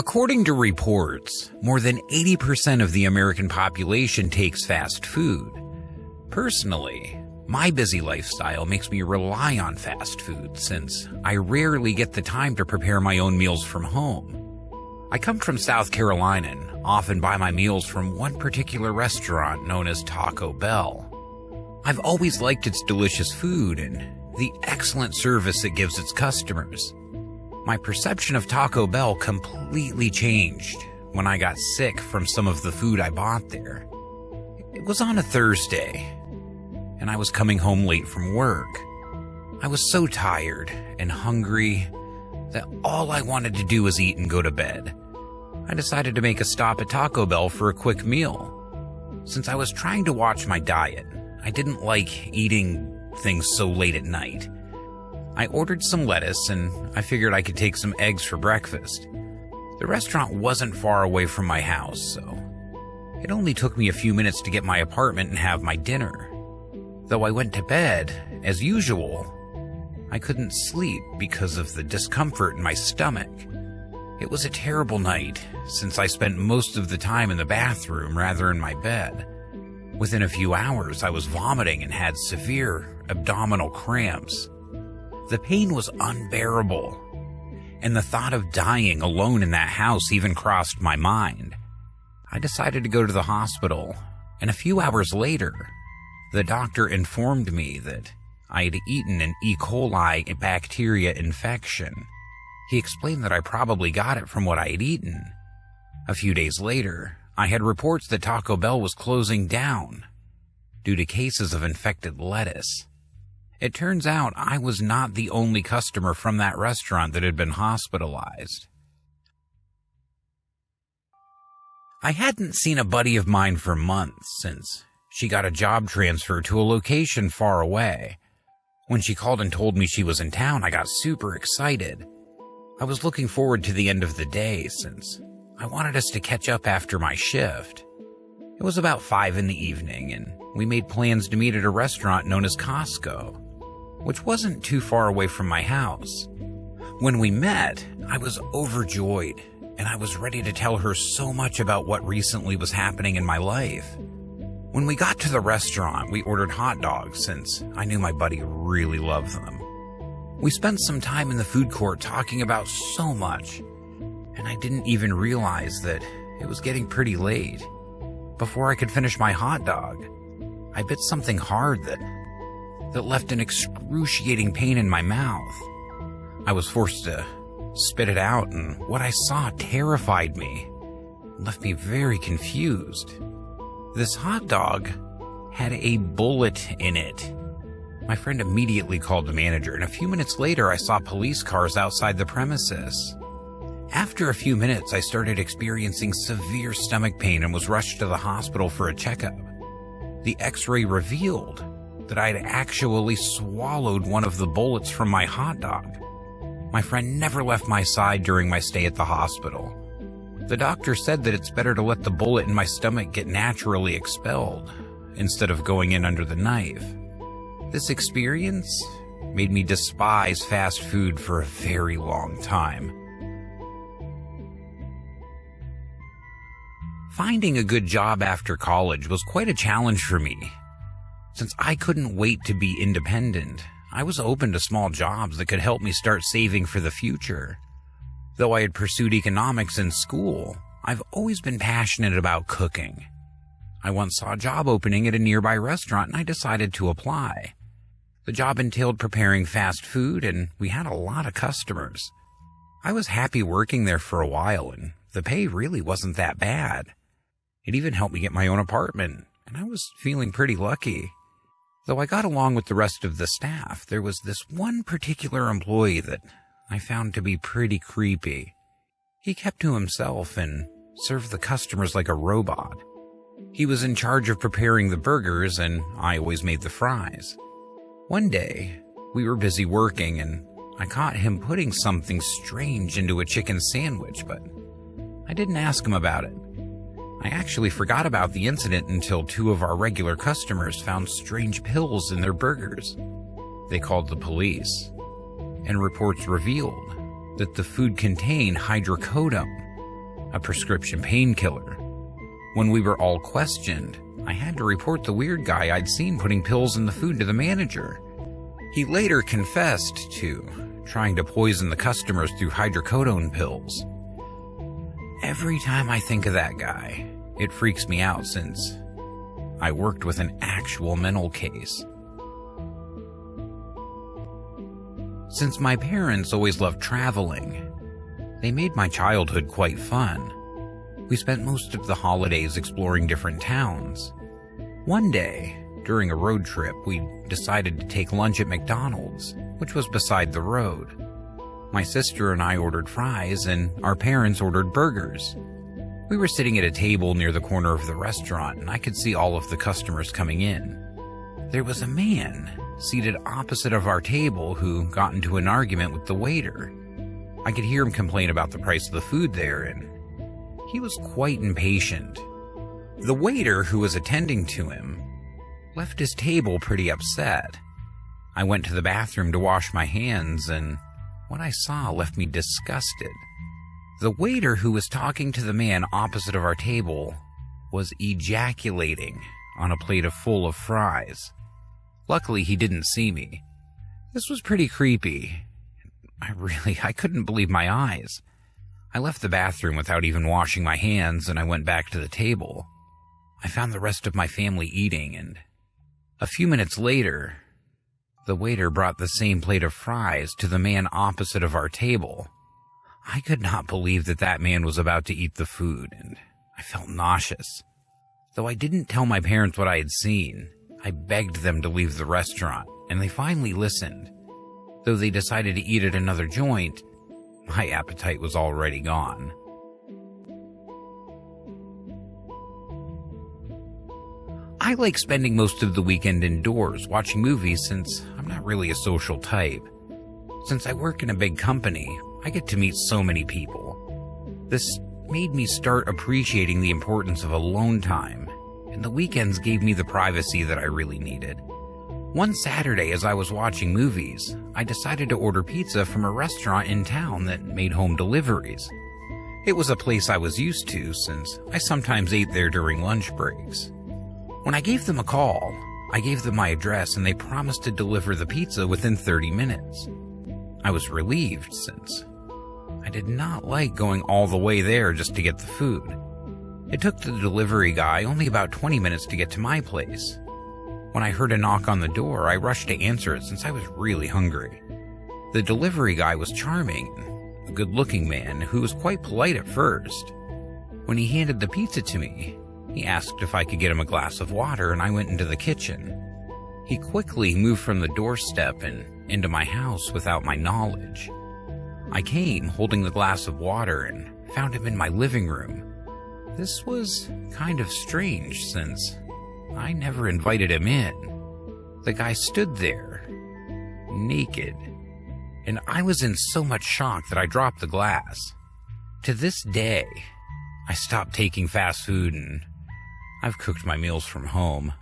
According to reports, more than 80% of the American population takes fast food. Personally, my busy lifestyle makes me rely on fast food since I rarely get the time to prepare my own meals from home. I come from South Carolina and often buy my meals from one particular restaurant known as Taco Bell. I've always liked its delicious food and the excellent service it gives its customers. My perception of Taco Bell completely changed when I got sick from some of the food I bought there. It was on a Thursday, and I was coming home late from work. I was so tired and hungry that all I wanted to do was eat and go to bed. I decided to make a stop at Taco Bell for a quick meal. Since I was trying to watch my diet, I didn't like eating things so late at night. I ordered some lettuce and I figured I could take some eggs for breakfast. The restaurant wasn't far away from my house, so it only took me a few minutes to get my apartment and have my dinner. Though I went to bed, as usual, I couldn't sleep because of the discomfort in my stomach. It was a terrible night since I spent most of the time in the bathroom rather than my bed. Within a few hours, I was vomiting and had severe abdominal cramps. The pain was unbearable, and the thought of dying alone in that house even crossed my mind. I decided to go to the hospital, and a few hours later, the doctor informed me that I had eaten an E. coli bacteria infection. He explained that I probably got it from what I had eaten. A few days later, I had reports that Taco Bell was closing down due to cases of infected lettuce. It turns out I was not the only customer from that restaurant that had been hospitalized. I hadn't seen a buddy of mine for months since she got a job transfer to a location far away. When she called and told me she was in town, I got super excited. I was looking forward to the end of the day since I wanted us to catch up after my shift. It was about 5 in the evening and we made plans to meet at a restaurant known as Costco, which wasn't too far away from my house. When we met, I was overjoyed, and I was ready to tell her so much about what recently was happening in my life. When we got to the restaurant, we ordered hot dogs since I knew my buddy really loved them. We spent some time in the food court talking about so much, and I didn't even realize that it was getting pretty late. Before I could finish my hot dog, I bit something hard that left an excruciating pain in my mouth. I was forced to spit it out, and what I saw terrified me, left me very confused. This hot dog had a bullet in it. My friend immediately called the manager, and a few minutes later I saw police cars outside the premises. After a few minutes, I started experiencing severe stomach pain and was rushed to the hospital for a checkup. The x-ray revealed that I had actually swallowed one of the bullets from my hot dog. My friend never left my side during my stay at the hospital. The doctor said that it's better to let the bullet in my stomach get naturally expelled instead of going in under the knife. This experience made me despise fast food for a very long time. Finding a good job after college was quite a challenge for me. Since I couldn't wait to be independent, I was open to small jobs that could help me start saving for the future. Though I had pursued economics in school, I've always been passionate about cooking. I once saw a job opening at a nearby restaurant and I decided to apply. The job entailed preparing fast food and we had a lot of customers. I was happy working there for a while and the pay really wasn't that bad. It even helped me get my own apartment and I was feeling pretty lucky. Though I got along with the rest of the staff, there was this one particular employee that I found to be pretty creepy. He kept to himself and served the customers like a robot. He was in charge of preparing the burgers and I always made the fries. One day, we were busy working and I caught him putting something strange into a chicken sandwich, but I didn't ask him about it. I actually forgot about the incident until 2 of our regular customers found strange pills in their burgers. They called the police, and reports revealed that the food contained hydrocodone, a prescription painkiller. When we were all questioned, I had to report the weird guy I'd seen putting pills in the food to the manager. He later confessed to trying to poison the customers through hydrocodone pills. Every time I think of that guy, it freaks me out since I worked with an actual mental case. Since my parents always loved traveling, they made my childhood quite fun. We spent most of the holidays exploring different towns. One day, during a road trip, we decided to take lunch at McDonald's, which was beside the road. My sister and I ordered fries, and our parents ordered burgers. We were sitting at a table near the corner of the restaurant, and I could see all of the customers coming in. There was a man seated opposite of our table who got into an argument with the waiter. I could hear him complain about the price of the food there, and he was quite impatient. The waiter who was attending to him left his table pretty upset. I went to the bathroom to wash my hands, and what I saw left me disgusted. The waiter who was talking to the man opposite of our table was ejaculating on a plate full of fries. Luckily, he didn't see me. This was pretty creepy. I couldn't believe my eyes. I left the bathroom without even washing my hands, and I went back to the table. I found the rest of my family eating, and a few minutes later, the waiter brought the same plate of fries to the man opposite of our table. I could not believe that man was about to eat the food, and I felt nauseous. Though I didn't tell my parents what I had seen, I begged them to leave the restaurant, and they finally listened. Though they decided to eat at another joint, my appetite was already gone. I like spending most of the weekend indoors watching movies since I'm not really a social type. Since I work in a big company, I get to meet so many people. This made me start appreciating the importance of alone time, and the weekends gave me the privacy that I really needed. One Saturday, as I was watching movies, I decided to order pizza from a restaurant in town that made home deliveries. It was a place I was used to since I sometimes ate there during lunch breaks. When I gave them a call, I gave them my address and they promised to deliver the pizza within 30 minutes. I was relieved since I did not like going all the way there just to get the food. It took the delivery guy only about 20 minutes to get to my place. When I heard a knock on the door, I rushed to answer it since I was really hungry. The delivery guy was charming, a good-looking man who was quite polite at first. When he handed the pizza to me, he asked if I could get him a glass of water, and I went into the kitchen. He quickly moved from the doorstep and into my house without my knowledge. I came holding the glass of water and found him in my living room. This was kind of strange since I never invited him in. The guy stood there, naked, and I was in so much shock that I dropped the glass. To this day, I stopped taking fast food and I've cooked my meals from home.